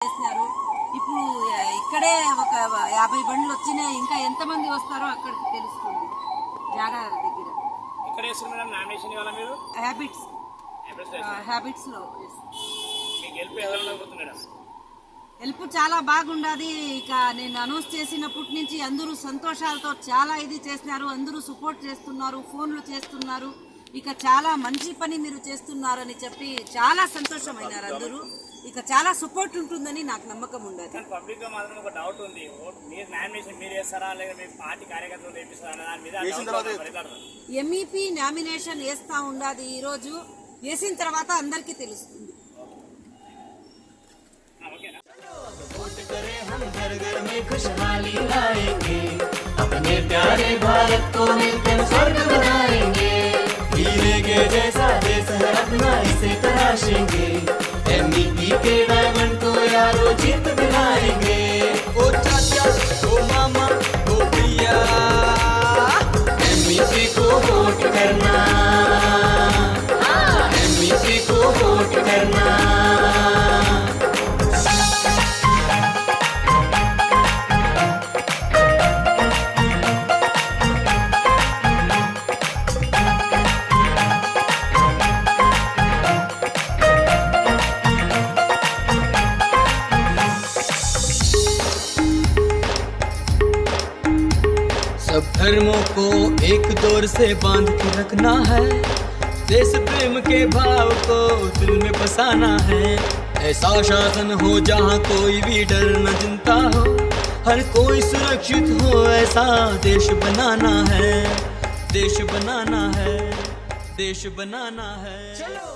చేస్తున్నారు. ఇప్పుడు ఇక్కడే ఒక 50 బండ్లు వచ్చినాయి. ఇంకా ఎంతమంది వస్తారో అక్కడికి తెలుస్తుంది. జాగా దగ్గర ఇక్కడ మేడం నామినేషన్ ఇవ్వాలా మీరు హ్యాబిట్స్ లో మీకు హెల్ప్ ఎవరు అవుతుంది? హెల్ప్ చాలా బాగుండదు. ఇక నేను అనౌన్స్ చేసినప్పటి నుంచి అందరూ సంతోషాలతో చాలా ఇది చేస్తున్నారు. అందరూ సపోర్ట్ చేస్తున్నారు, ఫోన్లు చేస్తున్నారు. ఇక చాలా మంచి పని మీరు చేస్తున్నారని చెప్పి చాలా సంతోషమైనారు అందరూ. ఇక చాలా సపోర్ట్ ఉంటుందని నాకు నమ్మకం ఉండదు. పబ్లిక్ గా మాత్రం ఒక డౌట్ ఉంది, మీరు నామినేషన్ మీరు చేస్తారా లేక మీ పార్టీ కార్యకర్తలు వేపిస్తారా? ఎంఈపీ నామినేషన్ వేస్తా ఉండదు. ఈ రోజు వేసిన తర్వాత అందరికీ తెలుస్తుంది. हम घर घर में खुशहाली लाएंगे, अपने प्यारे भारत को मिलकर स्वर्ग बनाएंगे। हीरे के जैसा देश है अपना, इसे तराशेंगे। एमईपी के डायमंड को यारो जीत दिलाएंगे। ओ चाचा, ओ मामा, ओ भैया, एमईपी को वोट करना, एमईपी को वोट करना। सब धर्मों को एक दौर से बांध के रखना है, देश प्रेम के भाव को दिल में बसाना है। ऐसा शासन हो जहाँ कोई भी डर न चिंता हो, हर कोई सुरक्षित हो, ऐसा देश बनाना है, देश बनाना है, देश बनाना है। चलो